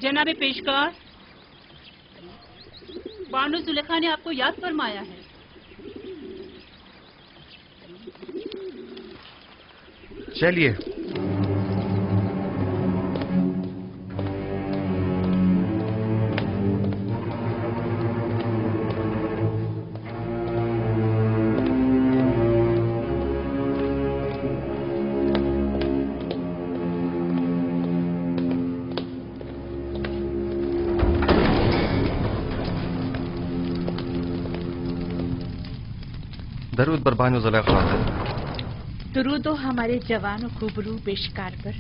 जनाब पेशकार, बानो जुलेखा ने आपको याद फरमाया है। चलिए। दरूद बर बानो जुलेखा। दरूद हो हमारे जवान और खूबरू पेशकार पर।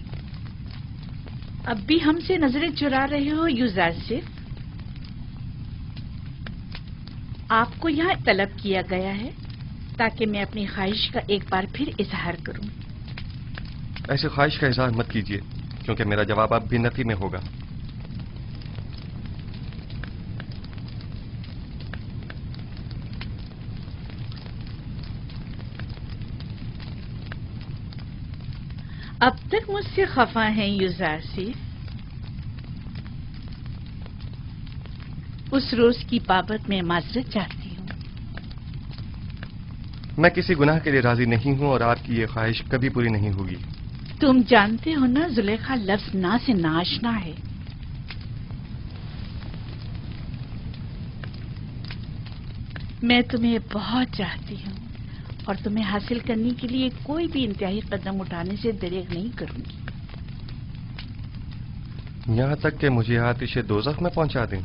अब भी हमसे नजरें चुरा रहे हो यूजारसिफ? आपको यहाँ तलब किया गया है ताकि मैं अपनी ख्वाहिश का एक बार फिर इजहार करूं। ऐसी ख्वाहिश का इजहार मत कीजिए, क्योंकि मेरा जवाब अब भी नफी में होगा। अब तक मुझसे खफा हैं यूजारसिफ? उस रोज की बाबत मैं माजरत चाहती हूँ। मैं किसी गुनाह के लिए राजी नहीं हूँ और आपकी ये ख्वाहिश कभी पूरी नहीं होगी। तुम जानते हो ना, जुलेखा लफ्ज ना से नाशना है। मैं तुम्हें बहुत चाहती हूँ और तुम्हें हासिल करने के लिए कोई भी इंतहाई कदम उठाने से दरेग नहीं करूंगी। यहाँ तक कि मुझे आतिशे दोज़ख में पहुंचा दें।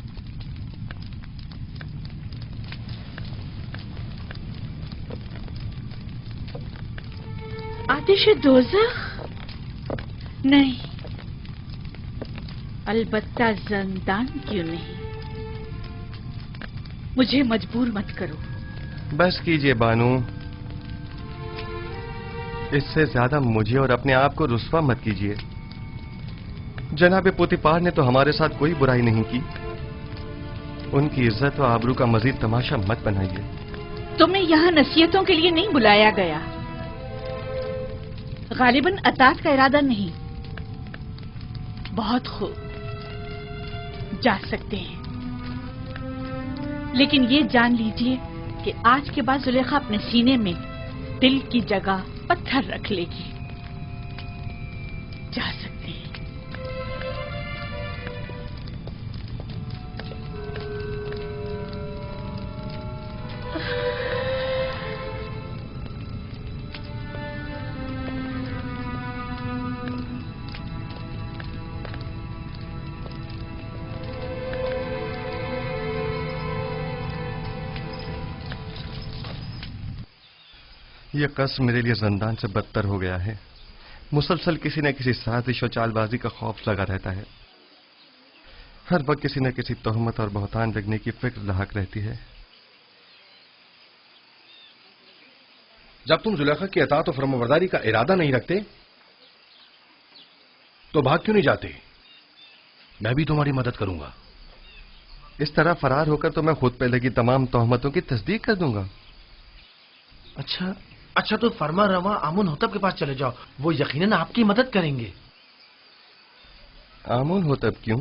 आतिशे दोज़ख? नहीं, अलबत्ता ज़िंदान क्यों नहीं। मुझे मजबूर मत करो। बस कीजिए बानू, इससे ज्यादा मुझे और अपने आप को रुस्वा मत कीजिए। जनाब पोतीफार ने तो हमारे साथ कोई बुराई नहीं की। उनकी इज्जत और आबरू का मजीद तमाशा मत बनाइए। तुम्हें यहाँ नसीहतों के लिए नहीं बुलाया गया। गालिबन अतात का इरादा नहीं। बहुत खूब, जा सकते हैं, लेकिन ये जान लीजिए कि आज के बाद जुलेखा अपने सीने में दिल की जगह पत्थर रख लेगी। जा सकते हैं। यह कसम मेरे लिए जिंदान से बदतर हो गया है। मुसलसल किसी न किसी साजिश और चालबाजी का खौफ लगा रहता है। हर वक्त किसी न किसी तोहमत और बहतान लगने की फिक्र लाहक रहती है। जब तुम जुलेखा की अतात और फरमाबरदारी का इरादा नहीं रखते तो भाग क्यों नहीं जाते? मैं भी तुम्हारी मदद करूंगा। इस तरह फरार होकर तो मैं खुद पे लगी तमाम तोहमतों की तस्दीक कर दूंगा। अच्छा तो फरमा रवा आमुन होतब के पास चले जाओ, वो यकीनन आपकी मदद करेंगे। आमुन होतब क्यों?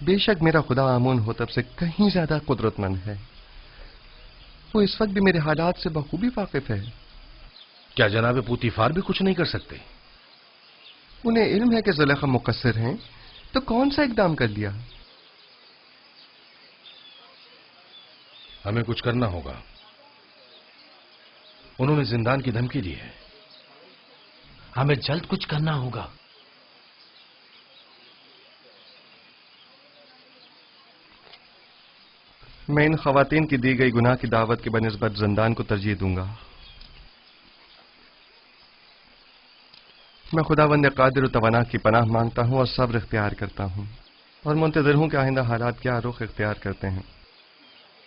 बेशक मेरा खुदा आमुन होतब से कहीं ज्यादा कुदरतमंद है। वो इस वक्त भी मेरे हालात से बखूबी वाकिफ है। क्या जनाब पोतीफार भी कुछ नहीं कर सकते? उन्हें इल्म है कि जुलेखा मुकस्सिर हैं, तो कौन सा इकदाम कर लिया? हमें कुछ करना होगा। उन्होंने जिंदान की धमकी दी है। हमें जल्द कुछ करना होगा। मैं इन खवातीन की दी गई गुनाह की दावत के बनिस्बत जिंदान को तरजीह दूंगा। मैं खुदावंद कादिर तवाना की पनाह मांगता हूं और सब्र इख्तियार करता हूं और मुंतज़िर हूं कि आइंदा हालात क्या रुख इख्तियार करते हैं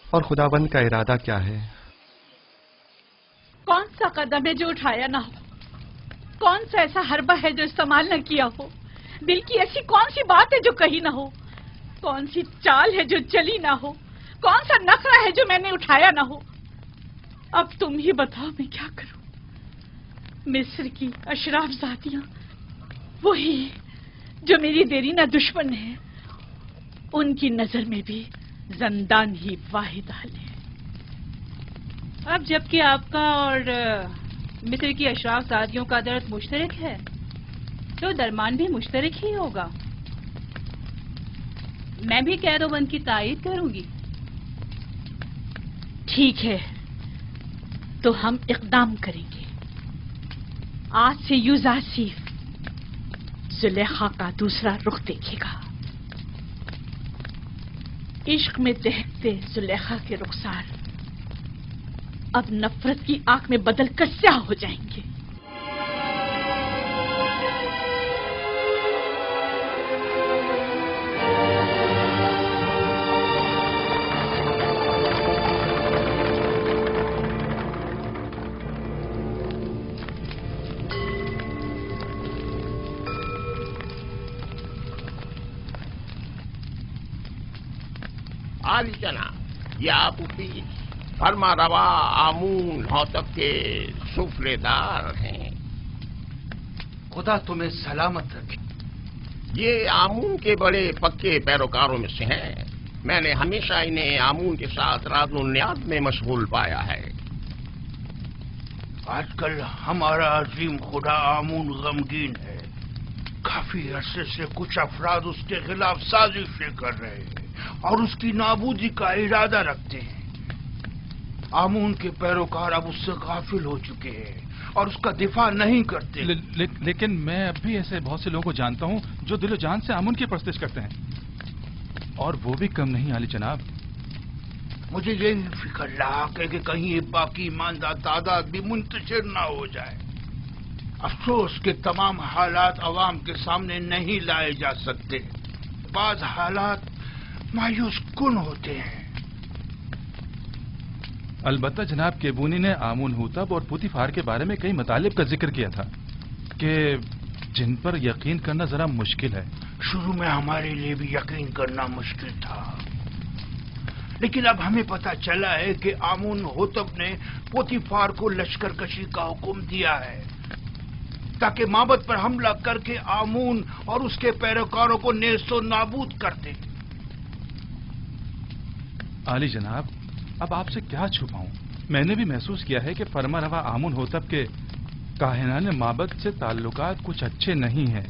और खुदावंद का इरादा क्या है। कौन सा कदम है जो उठाया ना हो? कौन सा ऐसा हरबा है जो इस्तेमाल न किया हो? दिल की ऐसी कौन सी बात है जो कही ना हो? कौन सी चाल है जो चली ना हो? कौन सा नखरा है जो मैंने उठाया ना हो? अब तुम ही बताओ मैं क्या करूं? मिस्र की अशराफ जातियां वही जो मेरी देरीना दुश्मन है ان کی نظر میں بھی زندان ہی واحد حل ہے۔ اب جبکہ آپ کا اور مصر کی اشراف زادیوں کا درد مشترک ہے تو درمان بھی مشترک ہی ہوگا۔ میں بھی قید و بند کی تائید کروں گی۔ ٹھیک ہے، تو ہم اقدام کریں گے۔ آج سے یوزاسیف زلیخا کا دوسرا رخ دیکھے گا۔ عشق میں دہتے زلیخا کے رخسار اب نفرت کی آنکھ میں بدل کر سیاہ ہو جائیں گے۔ عالی جناب، یہ آپ کی فرما روا آمون ہوتب کے سفرے دار ہیں۔ خدا تمہیں سلامت رکھے۔ یہ آمون کے بڑے پکے پیروکاروں میں سے ہیں۔ میں نے ہمیشہ انہیں آمون کے ساتھ راز و نیاز میں مشغول پایا ہے۔ آج کل ہمارا عظیم خدا آمون غمگین ہے۔ کافی عرصے سے کچھ افراد اس کے خلاف سازشیں کر رہے ہیں اور اس کی نابودی کا ارادہ رکھتے ہیں۔ آمون کے پیروکار اب اس سے غافل ہو چکے ہیں اور اس کا دفاع نہیں کرتے۔ لیکن میں اب بھی ایسے بہت سے لوگوں کو جانتا ہوں جو دل و جان سے آمون کی پرستش کرتے ہیں، اور وہ بھی کم نہیں عالی جناب۔ مجھے یہی فکر لاحق ہے کہ کہیں یہ باقی ایماندار تعداد بھی منتشر نہ ہو جائے۔ افسوس کہ تمام حالات عوام کے سامنے نہیں لائے جا سکتے۔ بعض حالات مایوس کن ہوتے ہیں۔ البتہ جناب کیبونی نے آمون ہوتب اور پوتیفار کے بارے میں کئی مطالب کا ذکر کیا تھا کہ جن پر یقین کرنا ذرا مشکل ہے۔ شروع میں ہمارے لیے بھی یقین کرنا مشکل تھا، لیکن اب ہمیں پتہ چلا ہے کہ آمون ہوتب نے پوتیفار کو لشکر کشی کا حکم دیا ہے تاکہ معبد پر حملہ کر کے آمون اور اس کے پیروکاروں کو نیست و نابود کر دے۔ عالی جناب، اب آپ سے کیا چھپاؤں؟ میں نے بھی محسوس کیا ہے کہ فرما روا آمون ہوتب کے کاہنان معبد سے تعلقات کچھ اچھے نہیں ہیں،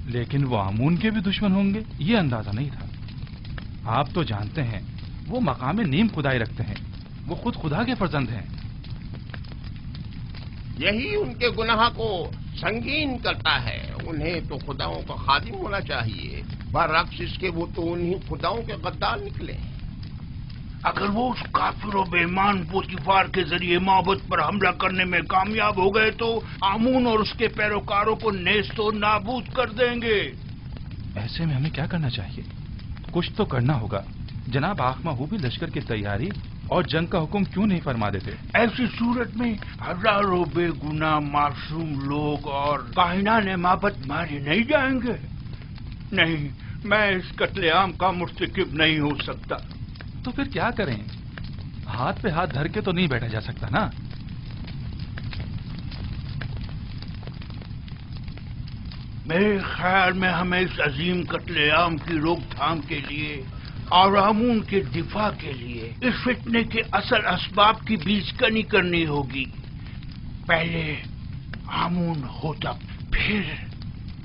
لیکن وہ آمون کے بھی دشمن ہوں گے یہ اندازہ نہیں تھا۔ آپ تو جانتے ہیں وہ مقام نیم خدائی رکھتے ہیں، وہ خود خدا کے فرزند ہیں۔ یہی ان کے گناہ کو سنگین کرتا ہے۔ انہیں تو خداؤں کا خادم ہونا چاہیے، برعکس اس کے وہ تو انہیں خداؤں کے غدار نکلے۔ اگر وہ اس کافر و بے ایمان پوتیفار کے ذریعے معبد پر حملہ کرنے میں کامیاب ہو گئے تو آمون اور اس کے پیروکاروں کو نیست و نابود کر دیں گے۔ ایسے میں ہمیں کیا کرنا چاہیے؟ کچھ تو کرنا ہوگا۔ جناب آخما ہو بھی لشکر کی تیاری اور جنگ کا حکم کیوں نہیں فرما دیتے؟ ایسی صورت میں ہزاروں بے گناہ معصوم لوگ اور کاہنان معبد مارے نہیں جائیں گے؟ نہیں، میں اس قتل عام کا مرتکب نہیں ہو سکتا۔ تو پھر کیا کریں؟ ہاتھ پہ ہاتھ دھر کے تو نہیں بیٹھا جا سکتا نا۔ میرے خیال میں ہمیں اس عظیم قتل عام کی روک تھام کے لیے اور آمون کے دفاع کے لیے اس فتنے کے اصل اسباب کی بیج کنی کرنی ہوگی۔ پہلے آمون ہوتب، پھر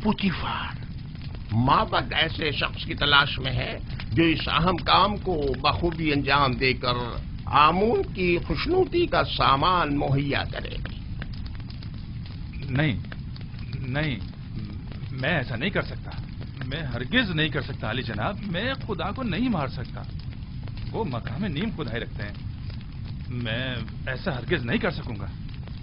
پوتیفار۔ معبد ایسے شخص کی تلاش میں ہے جو اس اہم کام کو بخوبی انجام دے کر آمون کی خوشنودی کا سامان مہیا کرے۔ نہیں، میں ایسا نہیں کر سکتا، میں ہرگز نہیں کر سکتا علی جناب۔ میں خدا کو نہیں مار سکتا، وہ مقام نیم خدائی رکھتے ہیں، میں ایسا ہرگز نہیں کر سکوں گا۔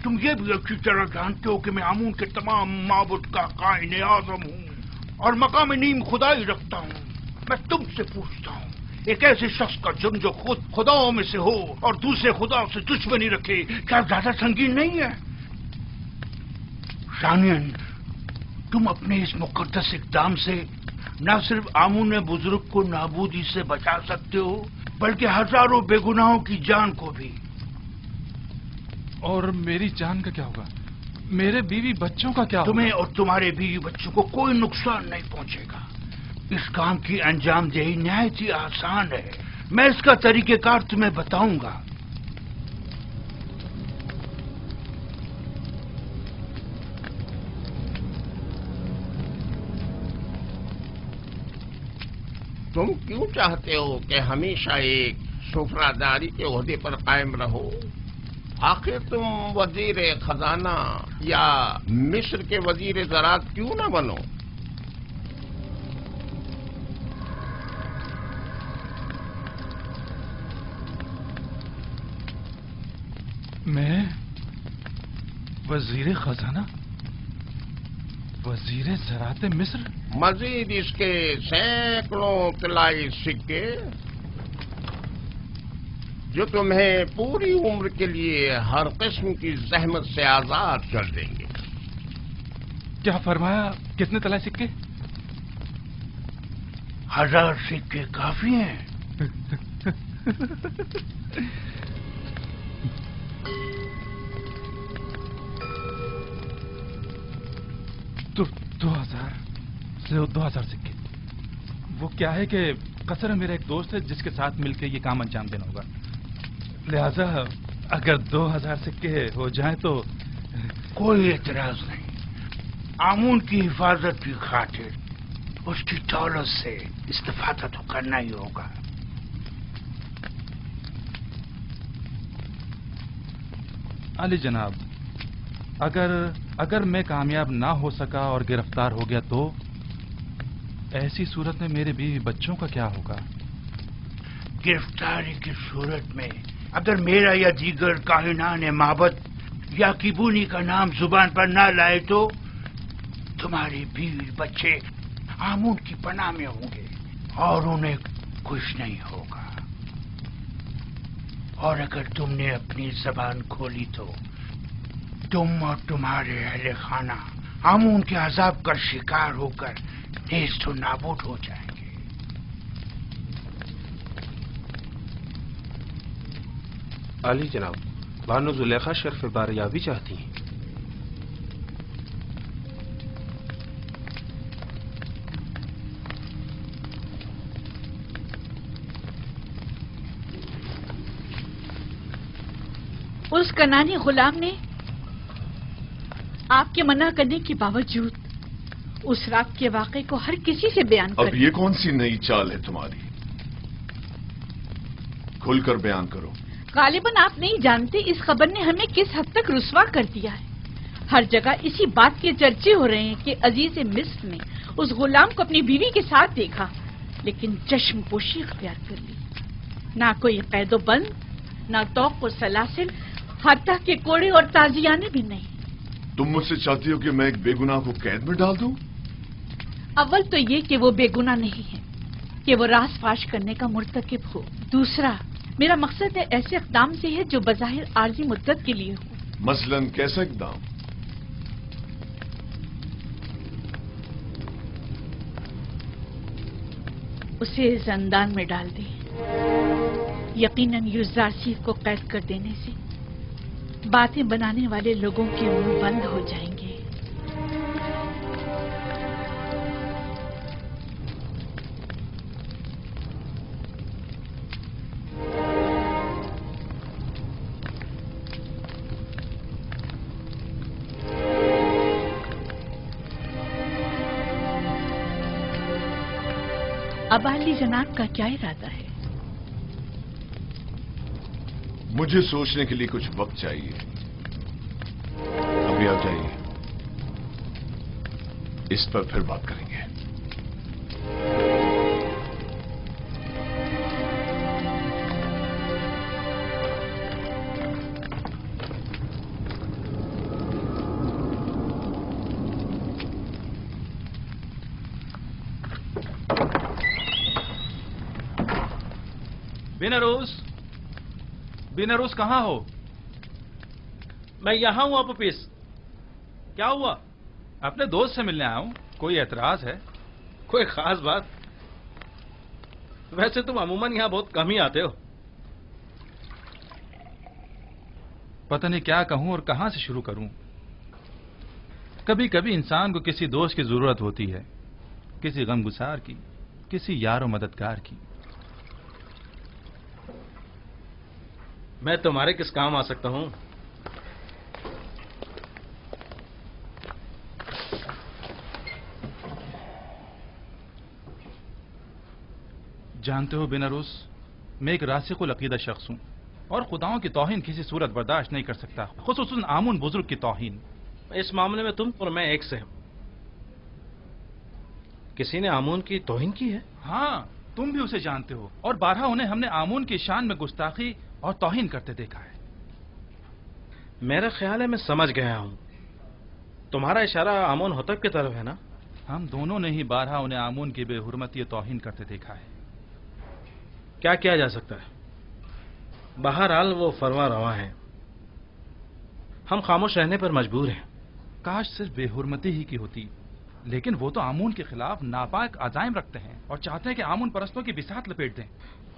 تم یہ بھی اچھی طرح جانتے ہو کہ میں آمون کے تمام معبد کا قائن اعظم ہوں اور مقام نیم خدائی رکھتا ہوں۔ میں تم سے پوچھتا ہوں، ایک ایسے شخص کا جرم جو خود خداؤں میں سے ہو اور دوسرے خداؤں سے دشمنی رکھے، کیا زیادہ سنگین نہیں ہے؟ شانین، تم اپنے اس مقدس اقدام سے نہ صرف آمون بزرگ کو نابودی سے بچا سکتے ہو بلکہ ہزاروں بے گناہوں کی جان کو بھی۔ اور میری جان کا کیا ہوگا؟ میرے بیوی بچوں کا کیا ہوگا؟ تمہیں اور تمہارے بیوی بچوں کو کوئی نقصان نہیں پہنچے گا۔ اس کام کی انجام دہی نہایت ہی آسان ہے. میں اس کا طریقہ کار تمہیں بتاؤں گا. تم کیوں چاہتے ہو کہ ہمیشہ ایک سفراداری کے عہدے پر قائم رہو؟ آخر تم وزیر خزانہ یا مصر کے وزیر زراعت کیوں نہ بنو؟ میں وزیر خزانہ، وزیر زراعت مصر؟ مزید اس کے سینکڑوں طلائی سکے جو تمہیں پوری عمر کے لیے ہر قسم کی زحمت سے آزاد کر دیں گے. کیا فرمایا؟ کتنے طلائی سکے؟ 1000 سکے کافی ہیں. تو 2000 سکے. وہ کیا ہے کہ قصر میرا ایک دوست ہے جس کے ساتھ مل کے یہ کام انجام دینا ہوگا، لہذا اگر 2000 سکے ہو جائیں تو. کوئی اعتراض نہیں. آمون کی حفاظت کی خاطر اس کی دولت سے استفادہ تو کرنا ہی ہوگا. علی جناب، اگر میں کامیاب نہ ہو سکا اور گرفتار ہو گیا تو ایسی صورت میں میرے بیوی بچوں کا کیا ہوگا؟ گرفتاری کی صورت میں اگر میرا یا دیگر کاہنان معبد یا کیبونی کا نام زبان پر نہ لائے تو تمہارے بیوی بچے آمون کی پناہ میں ہوں گے اور انہیں کچھ نہیں ہوگا. اور اگر تم نے اپنی زبان کھولی تو تم اور تمہارے اہل خانہ آمون کے عذاب کا شکار ہو کر نیست و نابود ہو جائیں گے. علی جناب، بانو زلیخا شرف باریابی چاہتی ہیں. اس کنانی غلام نے آپ کے منع کرنے کے باوجود اس رات کے واقعے کو ہر کسی سے بیان کر. اب یہ کون سی نئی چال ہے تمہاری؟ کھل کر بیان کرو. غالباً آپ نہیں جانتے اس خبر نے ہمیں کس حد تک رسوا کر دیا ہے. ہر جگہ اسی بات کے چرچے ہو رہے ہیں کہ عزیز مصر نے اس غلام کو اپنی بیوی کے ساتھ دیکھا لیکن چشم پوشی اختیار کر لی. نہ کوئی قید و بند، نہ توق و سلاسل، حتیٰ کہ کوڑے اور تازیانے بھی نہیں. تم مجھ سے چاہتی ہو کہ میں ایک بے گناہ کو قید میں ڈال دوں؟ اول تو یہ کہ وہ بے گناہ نہیں ہے کہ وہ راز فاش کرنے کا مرتکب ہو. دوسرا، میرا مقصد ہے ایسے اقدام سے ہے جو بظاہر عارضی مدت کے لیے ہو. مثلاً کیسا اقدام؟ اسے زندان میں ڈال دیں. یقیناً یوزارسیف کو قید کر دینے سے باتیں بنانے والے لوگوں کے منہ بند ہو جائیں گے. اب علی جناب کا کیا ارادہ ہے؟ مجھے سوچنے کے لیے کچھ وقت چاہیے. ابھی آپ جائیے، اس پر پھر بات کریں گے. بینروس کہاں ہو؟ میں یہاں ہوں اپوپیس. کیا ہوا؟ اپنے دوست سے ملنے آیا ہوں. کوئی اعتراض ہے؟ کوئی خاص بات؟ ویسے تم عموماً یہاں بہت کم ہی آتے ہو. پتہ نہیں کیا کہوں اور کہاں سے شروع کروں. کبھی کبھی انسان کو کسی دوست کی ضرورت ہوتی ہے، کسی غم گسار کی، किसी यार और मददगार की। मैं तुम्हारे किस काम आ सकता हूं? जानते हो बेनारूस, मैं एक रासिकुल अकीदा शख्स हूं और खुदाओं की तौहीन किसी सूरत बर्दाश्त नहीं कर सकता, खुसूसन आमुन बुजुर्ग की तौहीन। इस मामले में तुम और मैं एक से हैं। किसी ने आमून की तौहीन की है? हाँ, तुम भी उसे जानते हो और बारहा उन्हें हमने आमून की शान में गुस्ताखी और तौहीन करते देखा है। मेरा ख्याल है मैं समझ गया हूं। तुम्हारा इशारा आमून होतब की तरफ है ना? हम दोनों ने ही बारहा उन्हें आमून की बेहुरमती तौहीन करते देखा है। क्या किया जा सकता है? बहरहाल वो फरमा रवा है, हम खामोश रहने पर मजबूर हैं। काश सिर्फ बेहुरमती ही की होती, लेकिन वो तो आमून के खिलाफ नापाक अजाइम रखते हैं और चाहते हैं कि आमून परस्तों की बिसात लपेट दें।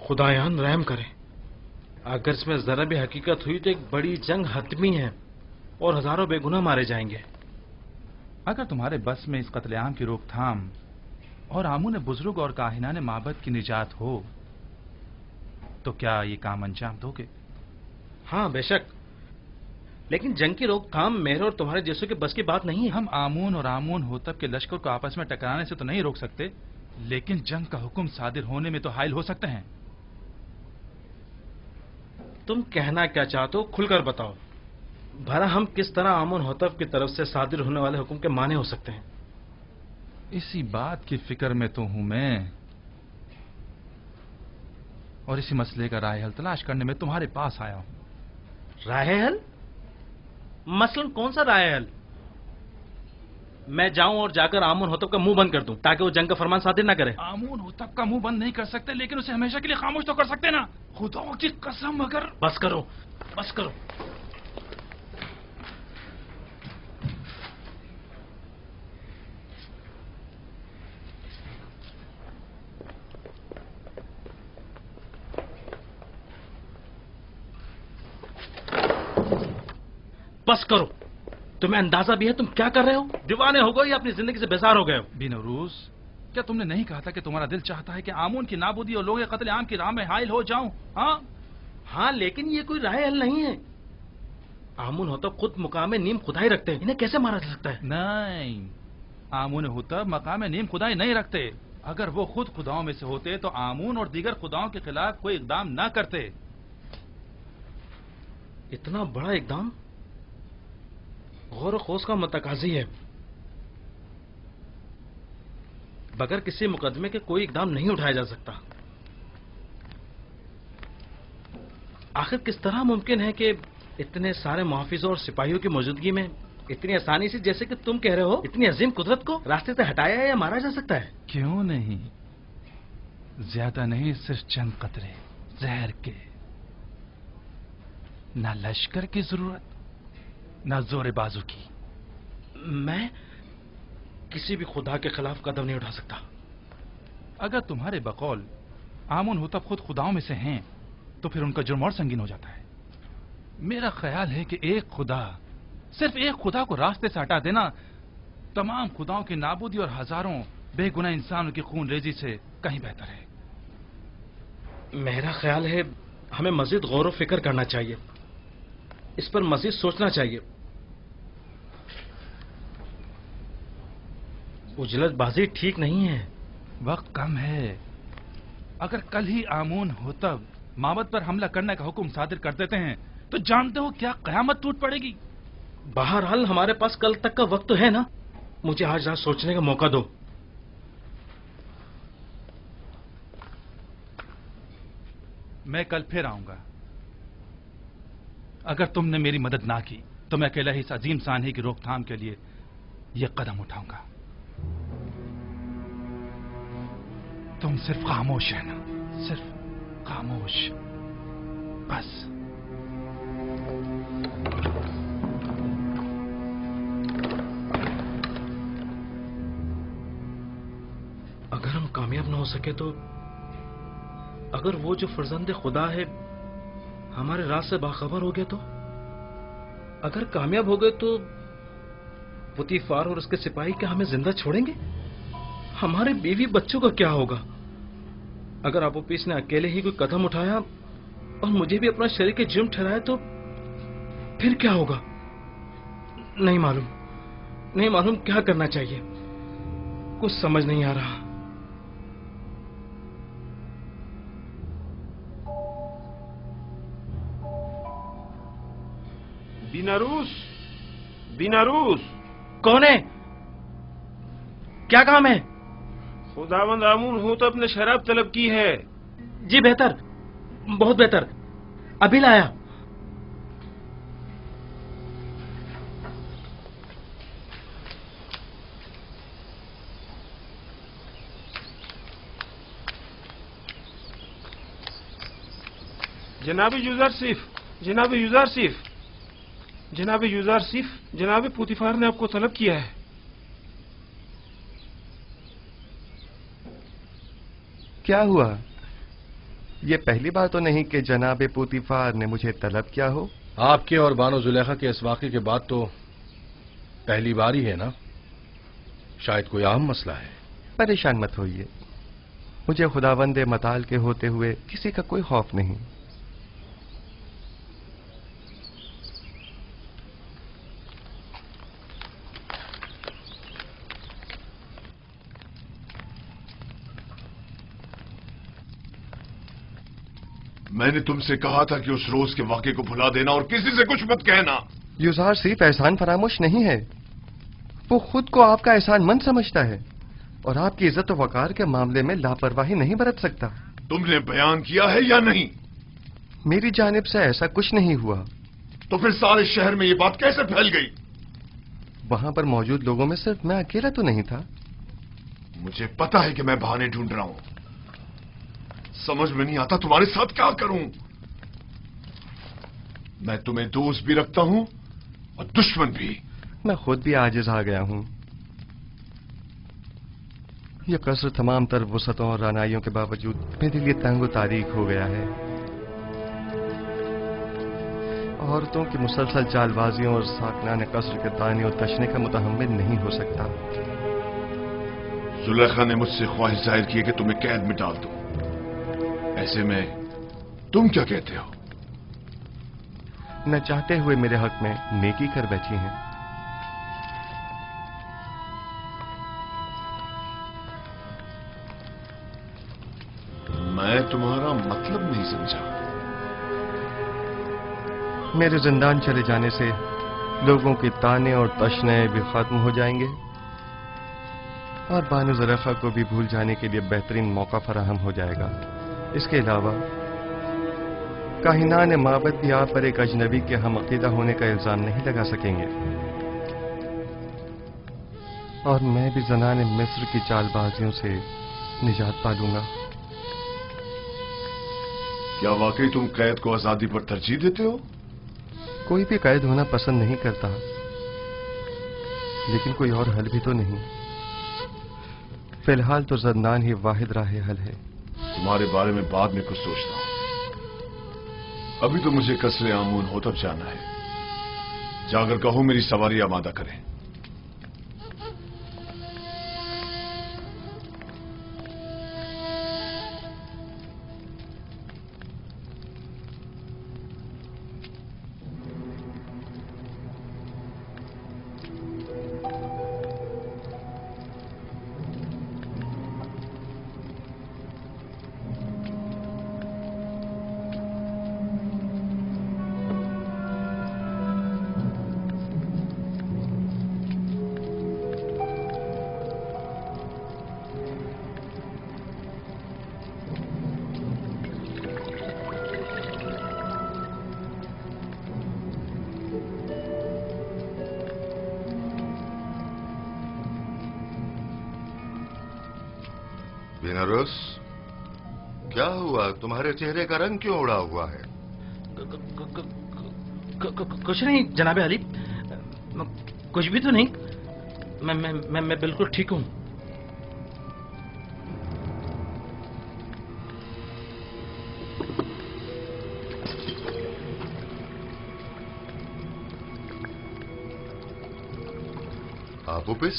खुदायान रहम करे। अगर इसमें जरा भी हकीकत हुई तो एक बड़ी जंग हतमी है और हजारों बेगुनाह मारे जाएंगे। अगर तुम्हारे बस में इस कत्लेआम की रोकथाम और आमून बुजुर्ग और काहिनाने माबद की निजात हो तो क्या ये काम अंजाम दोगे? हाँ बेशक, लेकिन जंग की रोकथाम मेरे और तुम्हारे जैसों के बस की बात नहीं है। हम आमून और आमून होतब के लश्कर को आपस में टकराने से तो नहीं रोक सकते, लेकिन जंग का हुक्म सादिर होने में तो हायल हो सकते हैं। तुम कहना क्या चाहते हो, खुलकर बताओ। भला हम किस तरह आमून होतब की तरफ से सादिर होने वाले हुक्म के माने हो सकते हैं? इसी बात की फिक्र में तो हूं मैं, और इसी मसले का राह हल तलाश करने में तुम्हारे पास आया हूं। राह हल? मसलन कौन सा राह हल? मैं जाऊं और जाकर आमून होतब का मुंह बंद कर दूं ताकि वो जंग का फरमान सादिर ना करे? आमून होतब का मुंह बंद नहीं कर सकते, लेकिन उसे हमेशा के लिए खामोश तो कर सकते ना। खुदा की कसम, अगर... बस करो, बस करो। बस करो। तुम्हें अंदाजा भी है तुम क्या कर रहे हो? दीवाने हो गए या अपनी जिंदगी से बेजार हो गए हो? बेनरूस, क्या तुमने नहीं कहा था कि तुम्हारा दिल चाहता है कि आमून की नाबूदी और लोग कत्ल आम की राह में हायल हो जाऊं? हाँ, लेकिन ये कोई राह हल नहीं है। आमून होतब खुद मुकाम नीम खुदाई रखते हैं, इन्हें कैसे मारा जा सकता है? नहीं, आमून होतब मकाम नीम खुदाई नहीं रखते। अगर वो खुद खुदाओं में से होते तो आमून और दीगर खुदाओं के खिलाफ कोई इकदाम न करते। इतना बड़ा इकदाम गौर खोज का मतकाजी है। बगैर किसी मुकदमे के कोई इकदाम नहीं उठाया जा सकता। आखिर किस तरह मुमकिन है कि इतने सारे मुहाफिजों और सिपाहियों की मौजूदगी में इतनी आसानी से, जैसे कि तुम कह रहे हो, इतनी अजीम कुदरत को रास्ते से हटाया या मारा जा सकता है? क्यों नहीं, ज्यादा नहीं, सिर्फ चंद कतरे जहर के। ना लश्कर की जरूरत, ना जोरे बाजू की। मैं किसी भी खुदा के खिलाफ कदम नहीं उठा सकता। अगर तुम्हारे बकौल आमून होतब खुद खुदाओं में से हैं तो फिर उनका जुर्म और संगीन हो जाता है। मेरा ख्याल है कि एक खुदा, सिर्फ एक खुदा को रास्ते से हटा देना तमाम खुदाओं की नाबूदी और हजारों बेगुनाह इंसानों की खून रेजी से कहीं बेहतर है। मेरा ख्याल है हमें मजीद गौर व फिक्र करना चाहिए, इस पर मजीद सोचना चाहिए। उजलतबाजी ठीक नहीं है। वक्त कम है। अगर कल ही आमून होतब माबद पर हमला करने का हुक्म सादिर कर देते हैं तो जानते हो क्या कयामत टूट पड़ेगी। बहरहाल हमारे पास कल तक का वक्त तो है ना। मुझे आज रात सोचने का मौका दो। मैं कल फिर आऊंगा। अगर तुमने मेरी मदद ना की तो मैं अकेला ही इस अजीम सानही की रोकथाम के लिए यह कदम उठाऊंगा। तुम सिर्फ खामोश रहना, सिर्फ खामोश, बस। अगर हम कामयाब ना हो सके तो, अगर वो जो फर्जंद खुदा है हमारे राज से बाखबर हो गया तो, अगर कामयाब हो गए तो पुतीफार और उसके सिपाही क्या हमें जिंदा छोड़ेंगे? हमारे बीवी बच्चों का क्या होगा? अगर अपोपिस ने अकेले ही कोई कदम उठाया और मुझे भी अपना शरीर के जिम ठहराया तो फिर क्या होगा? नहीं मालूम क्या करना चाहिए, कुछ समझ नहीं आ रहा। बीनारूस कौन है? क्या काम है? खुदावंद आमून होतब ने शराब तलब की है। जी बेहतर, बहुत बेहतर, अभी लाया। जनाब यूजारसिफ, जनाब यूजारसिफ, जनाब यूजारसिफ, जनाब पुतिफार ने आपको तलब किया है। क्या हुआ? ये पहली बार तो नहीं कि जनाब पुतिफार ने मुझे तलब किया हो। आपके और बानो जुलेखा के इस वाक़े के बाद तो पहली बार ही है ना? शायद कोई अहम मसला है। परेशान मत होइए, मुझे खुदावंदे मताल के होते हुए किसी का कोई खौफ नहीं। मैंने तुमसे कहा था कि उस रोज के वाक़े को भुला देना और किसी से कुछ मत कहना। युजार सिर्फ एहसान फरामोश नहीं है, वो खुद को आपका एहसानमंद समझता है और आपकी इज्जत और वकार के मामले में लापरवाही नहीं बरत सकता। तुमने बयान किया है या नहीं? मेरी जानिब से ऐसा कुछ नहीं हुआ। तो फिर सारे शहर में ये बात कैसे फैल गई? वहां पर मौजूद लोगों में सिर्फ मैं अकेला तो नहीं था। मुझे पता है कि मैं बहाने ढूंढ रहा हूं, समझ में नहीं आता तुम्हारे साथ क्या करूं। मैं तुम्हें दोस्त भी रखता हूं और दुश्मन भी। मैं खुद भी आजिज आ गया हूं। यह कसर तमाम तर वसतों और रानाइयों के बावजूद मेरे लिए तंग तारीख हो गया है। औरतों की मुसलसल चालबाजियों और साकनाने कसर के ताने और तशने का मुतहम्मिल नहीं हो सकता। जुलेखा ने मुझसे ख्वाहिश जाहिर की है कि तुम्हें कैद में डाल दूं। ऐसे में तुम क्या कहते हो? न चाहते हुए मेरे हक में नेकी कर बैठी हैं। मैं तुम्हारा मतलब नहीं समझा। मेरे जिंदान चले जाने से लोगों के ताने और तशने भी खत्म हो जाएंगे और बानो जुलेखा को भी भूल जाने के लिए बेहतरीन मौका फराहम हो जाएगा। इसके अलावा काहिनान माबद भी आप पर एक अजनबी के हम अकीदा होने का इल्जाम नहीं लगा सकेंगे और मैं भी ज़नाने मिस्र की चालबाजियों से निजात पा लूंगा। क्या वाकई तुम कैद को आजादी पर तरजीह देते हो? कोई भी कैद होना पसंद नहीं करता, लेकिन कोई और हल भी तो नहीं। फिलहाल तो ज़ंदान ही वाहिद राह हल है। तुम्हारे बारे में बाद में कुछ सोचता हूं, अभी तो मुझे कसरे आमून होतब जाना है। जाकर कहो मेरी सवारी आमादा करें। बीनारूस, क्या हुआ? तुम्हारे चेहरे का रंग क्यों उड़ा हुआ है? कुछ नहीं जनाबे अली, कुछ भी तो नहीं। मैं बिल्कुल ठीक हूं। अपोपिस,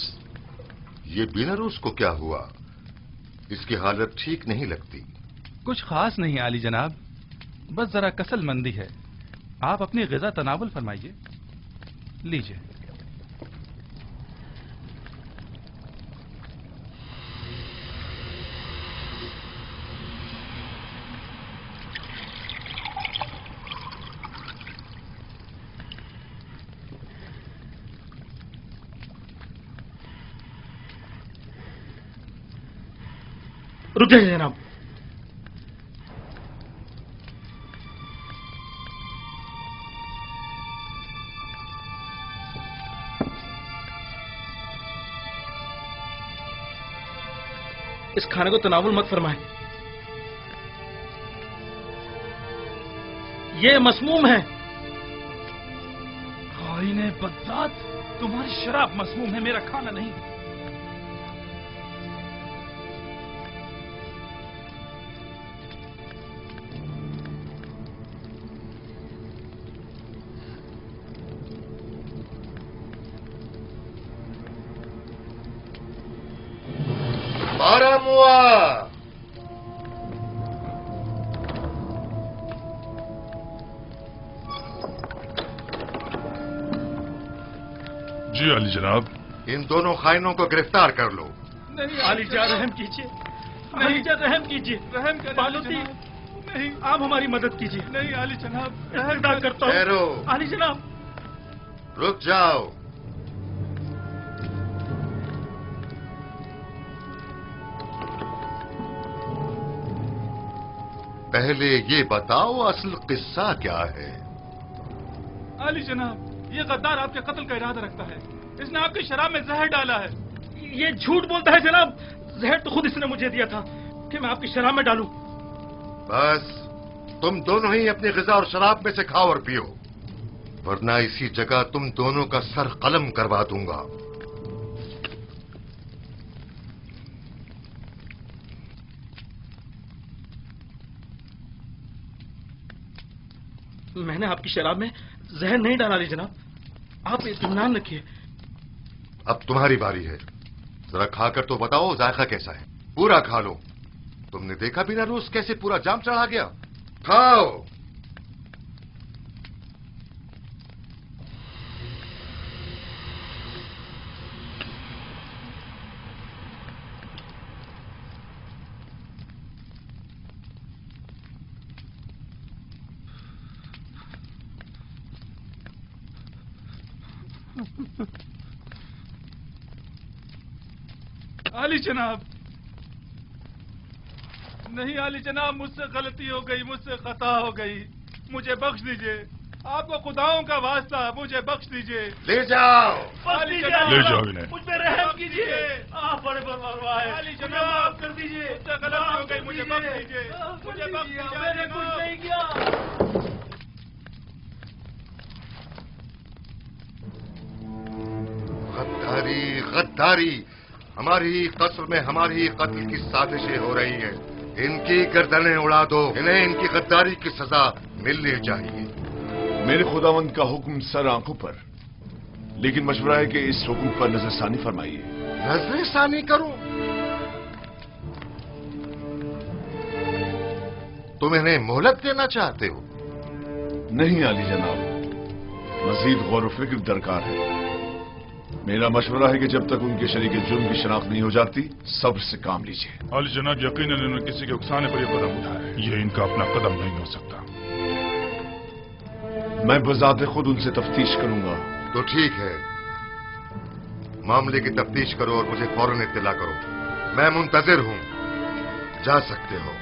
ये बीनारूस को क्या हुआ? इसकी हालत ठीक नहीं लगती। کچھ خاص نہیں عالی جناب، بس ذرا کسل مندی ہے. آپ اپنی غذا تناول فرمائیے. لیجئے. رک جائیے جناب. اس کھانے کو تناول مت فرمائیں، یہ مسموم ہے. خائن بدذات، تمہاری شراب مسموم ہے، میرا کھانا نہیں. جی علی جناب. ان دونوں خائنوں کو گرفتار کر لو. نہیں علی جان، رحم کیجیے. علی جان رحم کیجیے. رحم کریں بالوتی، نہیں آپ ہماری مدد کیجیے. نہیں علی جناب، ادا کرتا ہوں. ٹھہرو. علی جناب رک جاؤ. پہلے یہ بتاؤ اصل قصہ کیا ہے؟ علی جناب، یہ غدار آپ کے قتل کا ارادہ رکھتا ہے. اس نے آپ کی شراب میں زہر ڈالا ہے. یہ جھوٹ بولتا ہے جناب. زہر تو خود اس نے مجھے دیا تھا کہ میں آپ کی شراب میں ڈالوں. بس تم دونوں ہی اپنی غذا اور شراب میں سے کھاؤ اور پیو، ورنہ اسی جگہ تم دونوں کا سر قلم کروا دوں گا. میں نے آپ کی شراب میں زہر نہیں ڈالا علی جناب، آپ اطمینان رکھیے. اب تمہاری باری ہے، ذرا کھا کر تو بتاؤ ذائقہ کیسا ہے. پورا کھا لو. تم نے دیکھا بنا روز کیسے پورا جام چڑھا گیا. کھاؤ. علی جناب، نہیں علی جناب، مجھ سے غلطی ہو گئی، مجھ سے خطا ہو گئی، مجھے بخش دیجئے. آپ کو خداؤں کا واسطہ، مجھے بخش دیجئے. لے جاؤ. علی جناب، لے جاؤ انہیں. مجھ پہ رحم کیجیے. آپ بڑے پرواہ ہیں. علی جناب، معاف کر دیجیے. مجھ سے غلطی ہو گئی، مجھے بخش دیجئے. مجھے بخش دیجئے. میں نے کچھ نہیں کیا. غداری غداری. ہماری ہی قصر میں ہماری ہی قتل کی سازشیں ہو رہی ہیں. ان کی گردنیں اڑا دو. انہیں ان کی غداری کی سزا ملنی چاہیے. میرے خداوند کا حکم سر آنکھوں پر، لیکن مشورہ ہے کہ اس حکم پر نظر ثانی فرمائیے. نظر ثانی کروں؟ تم انہیں مہلت دینا چاہتے ہو؟ نہیں علی جناب، مزید غور و فکر درکار ہے. میرا مشورہ ہے کہ جب تک ان کے شریک جرم کی شناخت نہیں ہو جاتی، صبر سے کام لیجیے. علی جناب، یقیناً انہوں نے کسی کے اکسانے پر یہ قدم اٹھایا ہے. یہ ان کا اپنا قدم نہیں ہو سکتا. میں بذات خود ان سے تفتیش کروں گا. تو ٹھیک ہے، معاملے کی تفتیش کرو اور مجھے فوراً اطلاع کرو. میں منتظر ہوں. جا سکتے ہو.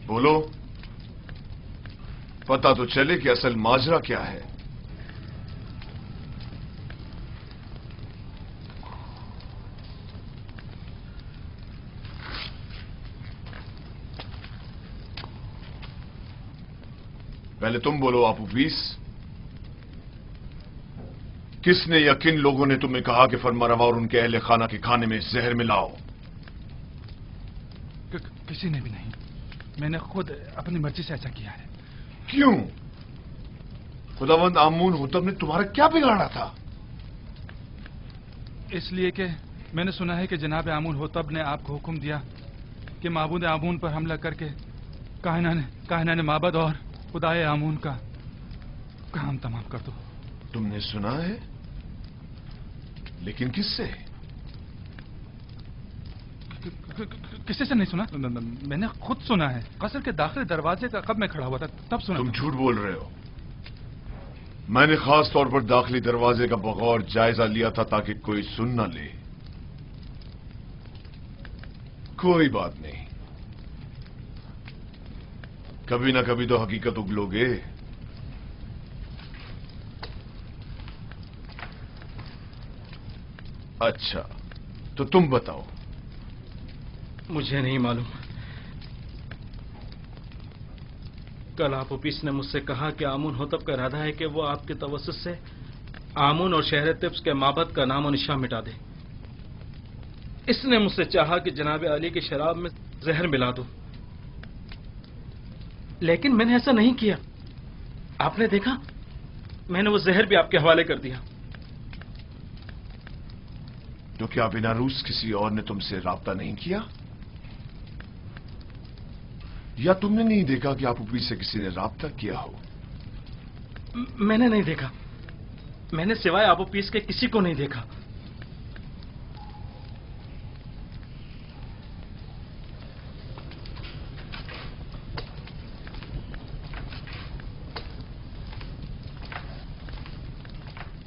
بولو، پتا تو چلے کہ اصل ماجرا کیا ہے. पहले तुम बोलो आपूपीस, किसने या किन लोगों ने तुम्हें कहा कि फरमारवा और उनके अहले खाना के खाने में जहर मिलाओ? किसी ने भी नहीं, मैंने खुद अपनी मर्जी से ऐसा किया है। क्यों? खुदावंद आमून होतब ने तुम्हारा क्या बिगाड़ा था? इसलिए कि मैंने सुना है कि जनाब आमून होतब ने आपको हुक्म दिया कि माबूद आमून पर हमला करके कायनाने माबद और खुदाए आमून का काम तमाम कर दो। तुमने सुना है? लेकिन किससे? किसी से नहीं सुना, मैंने खुद सुना है। कसर के दाखिली दरवाजे का कब मैं खड़ा हुआ था तब सुना। तुम झूठ बोल रहे हो। मैंने खास तौर पर दाखिली दरवाजे का बगौर जायजा लिया था ताकि कोई सुन न ले। कोई बात नहीं, कभी ना कभी तो हकीकत उगलोगे। अच्छा, तो तुम बताओ। मुझे नहीं मालूम। कल आपूपीस ने मुझसे कहा कि आमून होतब का इरादा है कि वो आपके तवस्सुस से आमून और शहर तिब्स के माबद का नाम और निशान मिटा दे। इसने मुझसे चाहा कि जनाब अली की शराब में जहर मिला दूं, लेकिन मैंने ऐसा नहीं किया। आपने देखा, मैंने वो जहर भी आपके हवाले कर दिया। तो क्या बिना रूस किसी और ने तुमसे राब्ता नहीं किया? या तुमने नहीं देखा कि आपूपीस से किसी ने राब्ता किया हो? मैंने नहीं देखा। मैंने सिवाय आपूपीस के किसी को नहीं देखा।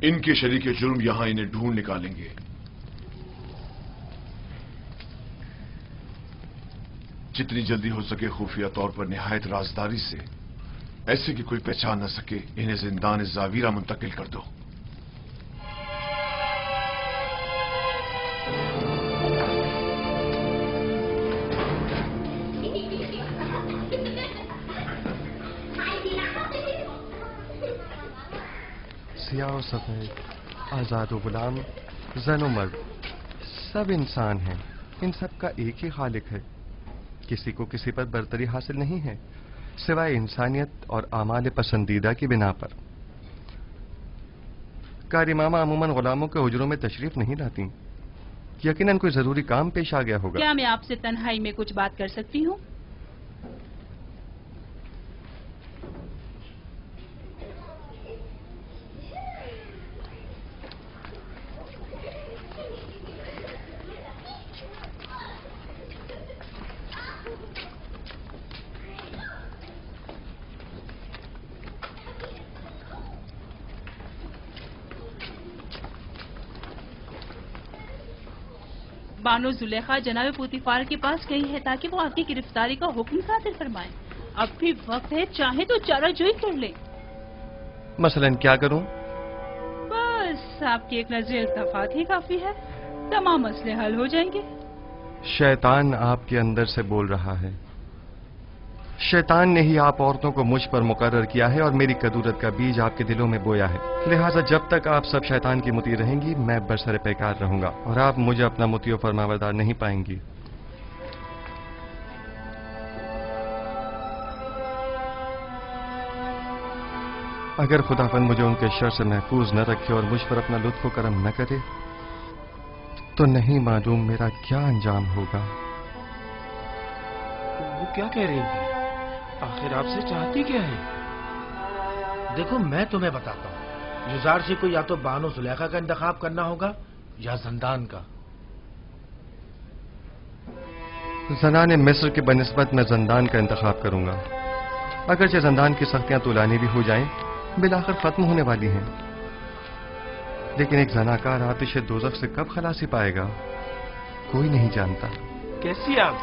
इनके शरीके जुर्म यहां इन्हें ढूंढ निकालेंगे। जितनी जल्दी हो सके खुफिया तौर पर निहायत राजदारी से, ऐसे कि कोई पहचान न सके, इन्हें जिंदान जावीरा मुंतकिल कर दो। सियाह और सफेद, आजाद और गुलाम, जन और मर्द, सब इंसान हैं। इन सब का एक ही खालिक है। किसी को किसी पर बरतरी हासिल नहीं है सिवाय इंसानियत और आमाल पसंदीदा की बिना पर। कारी मामा अमूमन गुलामों के हुजरों में तशरीफ नहीं लाती। यकीनन कोई जरूरी काम पेश आ गया होगा। क्या मैं आपसे तन्हाई में कुछ बात कर सकती हूँ? बानो जुलेखा जनाब पुतिफार के पास गई है ताकि वो आपकी गिरफ्तारी का हुक्म सादिर फरमाए। अब भी वक्त है, चाहे तो चाराजोई कर ले। मसलन क्या करूं? बस आपकी एक नजर इल्तफात ही काफी है, तमाम मसले हल हो जाएंगे। शैतान आपके अंदर से बोल रहा है। शैतान ने ही आप औरतों को मुझ पर मुकर्रर किया है और मेरी कदूरत का बीज आपके दिलों में बोया है। लिहाजा जब तक आप सब शैतान की मुती रहेंगी, मैं बरसरे पैकार रहूंगा और आप मुझे अपना मुती और फरमाबरदार नहीं पाएंगी। अगर खुदावंद मुझे उनके शर से महफूज न रखे और मुझ पर अपना लुत्फ करम न करे, तो नहीं मालूम मेरा क्या अंजाम होगा। वो क्या कह रही थी? आखिर आपसे चाहती क्या है? देखो, मैं तुम्हें बताता हूँ। युजारशी को या तो बानो जुलेखा का इंतखाब करना होगा या जंदान का। जनाने मिस्र के बनिस्बत मैं जंदान का इंतखाब करूंगा। अगरचे जंदान की सख्तियां तुलानी भी हो जाएं, बिलाखिर खत्म होने वाली हैं, लेकिन एक जनाकार आतिश दोज़ख से कब खलासी पाएगा, कोई नहीं जानता। कैसी आग?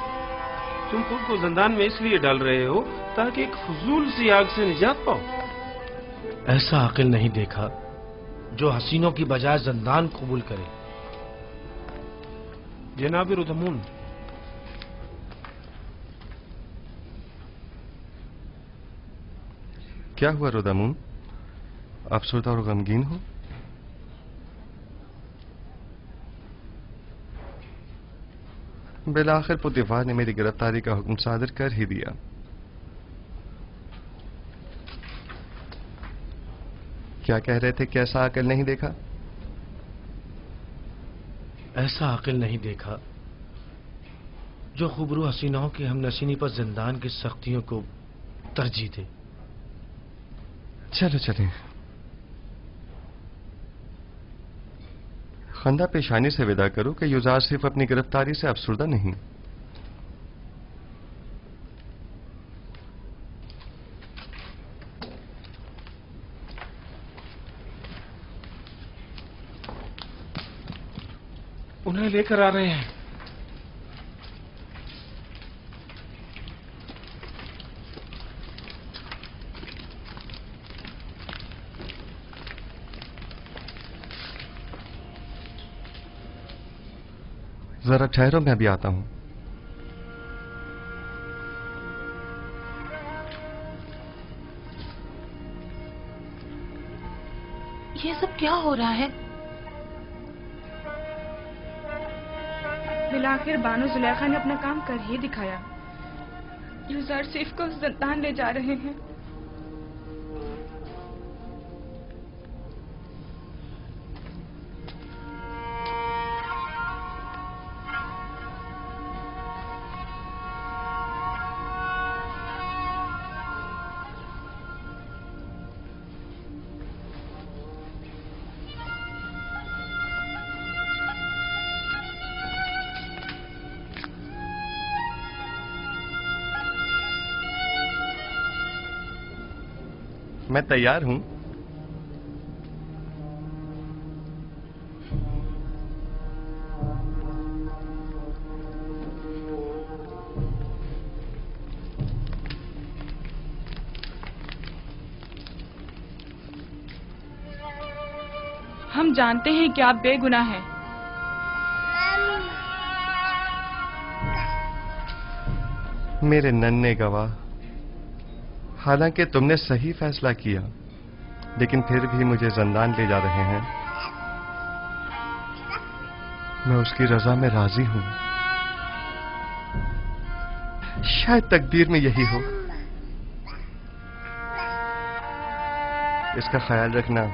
तुम खुद को जंदान में इसलिए डाल रहे हो ताकि एक फजूल सी आग से निजात पाओ। ऐसा अकिल नहीं देखा जो हसीनों की बजाय जंदान कबूल करे। जनाब रुदमून, क्या हुआ रोदामुन? अफसरदा और गमगीन हो? बिलाखिर पुतिफार ने मेरी गिरफ्तारी का हुक्म सादर कर ही दिया। क्या कह रहे थे? कैसा अकल नहीं देखा? ऐसा अकल नहीं देखा जो खुबरू हसीनाओं की हमनशीनी पर जिंदान की सख्तियों को तरजीह दे। चलो चलें। खंदा पेशानी से विदा करो कि युजार सिर्फ अपनी गिरफ्तारी से अफसरदा नहीं। उन्हें लेकर आ रहे हैं। जरा ठहरो, मैं अभी आता हूं। ये सब क्या हो रहा है? बिलाखिर बानो जुलेखा ने अपना काम कर ही दिखाया। यूज़र सिर्फ को जिंदान ले जा रहे हैं। मैं तैयार हूं। हम जानते हैं कि आप बेगुनाह हैं। मेरे नन्हे गवाह, हालांकि तुमने सही फैसला किया, लेकिन फिर भी मुझे जिंदान ले जा रहे हैं। मैं उसकी रजा में राजी हूं। शायद तकदीर में यही हो। इसका ख्याल रखना।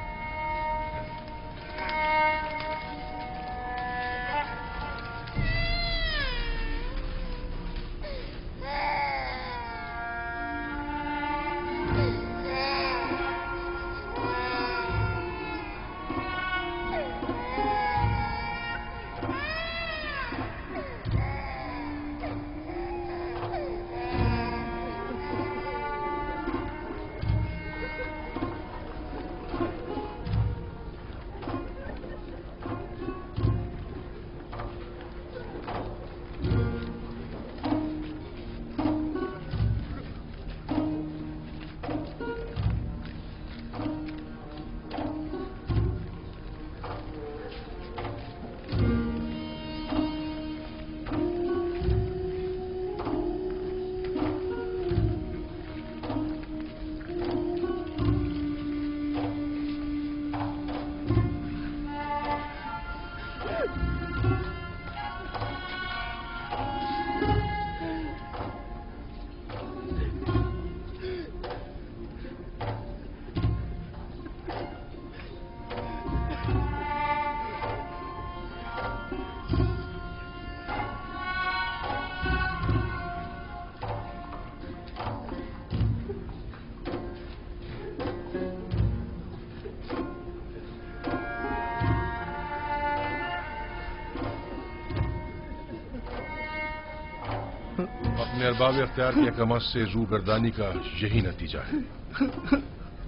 अपने अरबाब इख्तियार की अकमत से रू गर्दानी का यही नतीजा है।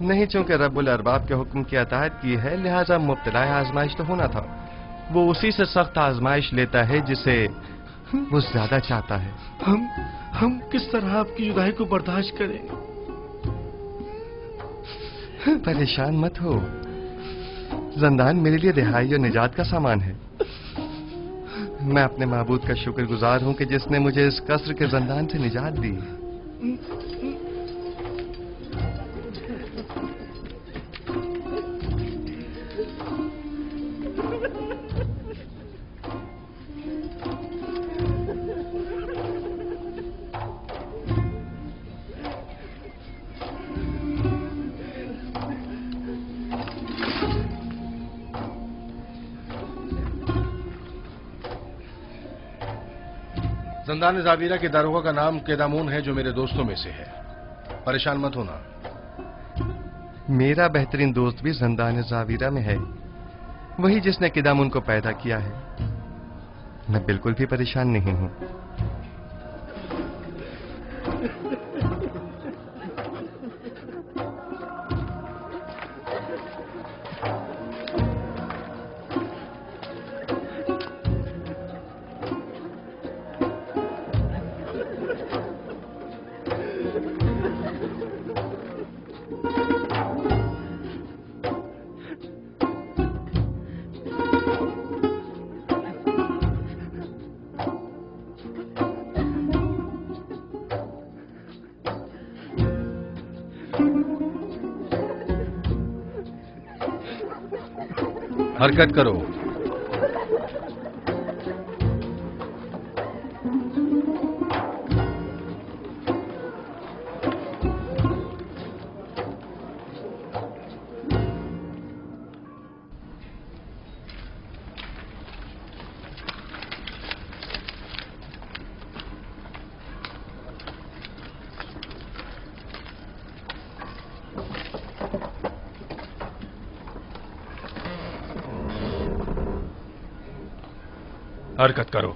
नहीं, चूंकि रब्बुल अरबाब के हुक्म की अताअत की है, लिहाजा मुब्तला आजमाइश तो होना था। वो उसी से सख्त आजमाइश लेता है जिसे वो ज्यादा चाहता है। हम किस तरह आपकी जुदाई को बर्दाश्त करें? परेशान मत हो। जिंदान मेरे लिए रिहाई और निजात का सामान है। मैं अपने माबूद का शुक्रगुजार हूं कि जिसने मुझे इस कसर के जिंदान से निजात दी। زندان زاویرہ کے داروغہ کا نام قیدامون ہے، جو میرے دوستوں میں سے ہے. پریشان مت ہونا. میرا بہترین دوست بھی زندان زاویرہ میں ہے، وہی جس نے قیدامون کو پیدا کیا ہے. میں بالکل بھی پریشان نہیں ہوں. حرکت کرو. حرکت کرو.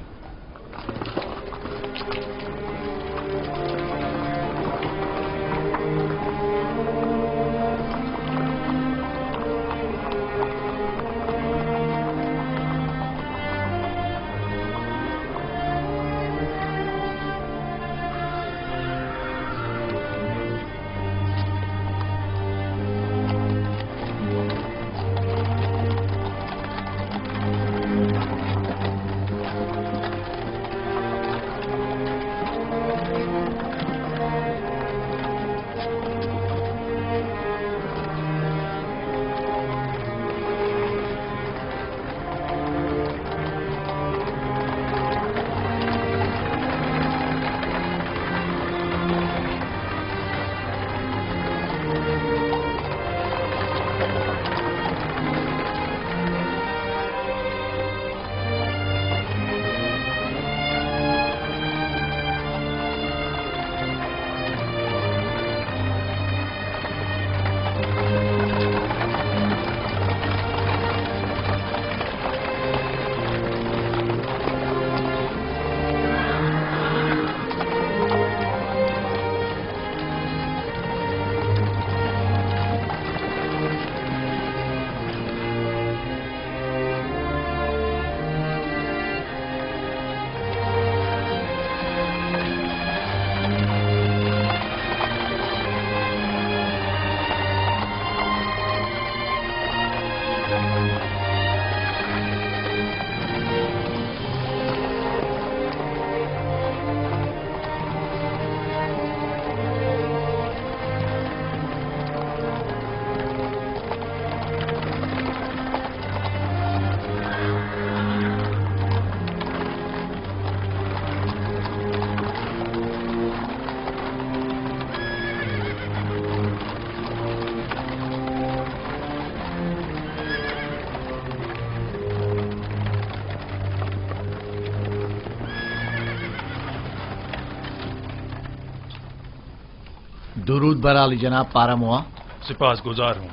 درود بر علی جناب پاراموا. سپاس گزار ہوں.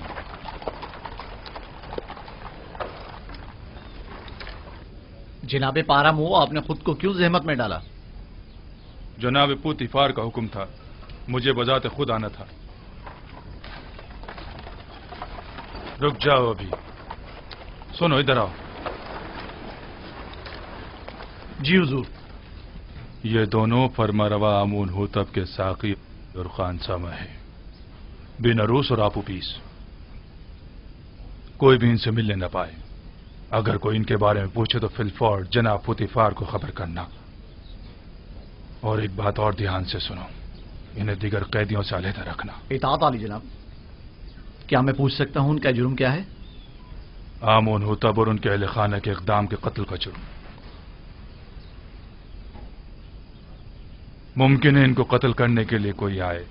جناب پاراموا، آپ نے خود کو کیوں زحمت میں ڈالا؟ جناب پوتیفار کا حکم تھا، مجھے بذات خود آنا تھا. رک جاؤ ابھی. سنو، ادھر آؤ. جی حضور. یہ دونوں فرما روا آمون ہوتب کے ساقی اور خانسامہ ہے، بن عروس اور آپو پیس. کوئی بھی ان سے ملنے نہ پائے. اگر کوئی ان کے بارے میں پوچھے تو فی الفور جناب پوتیفار کو خبر کرنا. اور ایک بات اور دھیان سے سنو، انہیں دیگر قیدیوں سے علیحدہ رکھنا. اطاعت علی جناب. کیا میں پوچھ سکتا ہوں ان کا جرم کیا ہے؟ آمون ہوتب اور ان کے اہل خانہ کے اقدام کے قتل کا جرم. ممکن ہے ان کو قتل کرنے کے لیے کوئی آئے،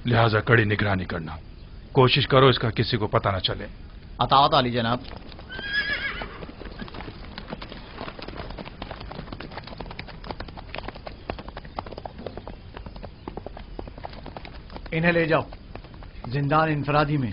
لہذا کڑی نگرانی کرنا. کوشش کرو اس کا کسی کو پتہ نہ چلے. اطاعت علی جناب. انہیں لے جاؤ زندان انفرادی میں.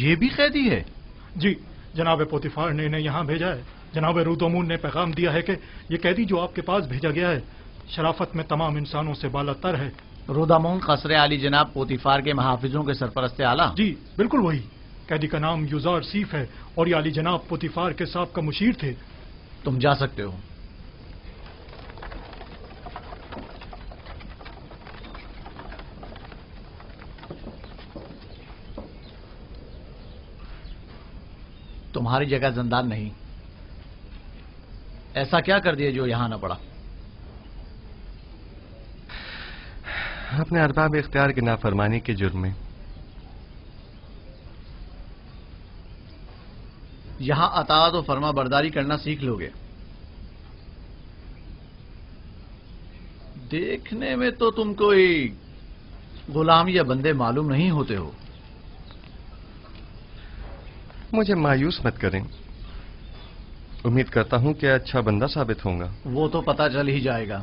یہ بھی قیدی ہے؟ جی جناب پوتیفار نے انہیں یہاں بھیجا ہے. جناب رودومون نے پیغام دیا ہے کہ یہ قیدی جو آپ کے پاس بھیجا گیا ہے شرافت میں تمام انسانوں سے بالا تر ہے. رودامون قصر عالی جناب پوتیفار کے محافظوں کے سرپرست اعلیٰ؟ جی بالکل وہی. قیدی کا نام یوزار سیف ہے اور یہ عالی جناب پوتیفار کے سابقہ مشیر تھے. تم جا سکتے ہو. تمہاری جگہ زندان نہیں. ایسا کیا کر دیا جو یہاں نہ پڑا؟ اپنے ارباب اختیار کی نافرمانی کے جرم میں. یہاں اطاعت و فرما برداری کرنا سیکھ لو گے. دیکھنے میں تو تم کوئی غلام یا بندے معلوم نہیں ہوتے ہو. مجھے مایوس مت کریں. امید کرتا ہوں کہ اچھا بندہ ثابت ہوں گا. وہ تو پتہ چل ہی جائے گا.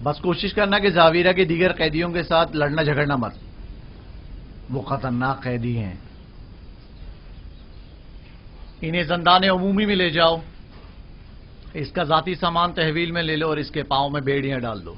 بس کوشش کرنا کہ زاویرہ کے دیگر قیدیوں کے ساتھ لڑنا جھگڑنا مت. وہ خطرناک قیدی ہیں. انہیں زندان عمومی میں لے جاؤ. اس کا ذاتی سامان تحویل میں لے لو اور اس کے پاؤں میں بیڑیاں ڈال دو.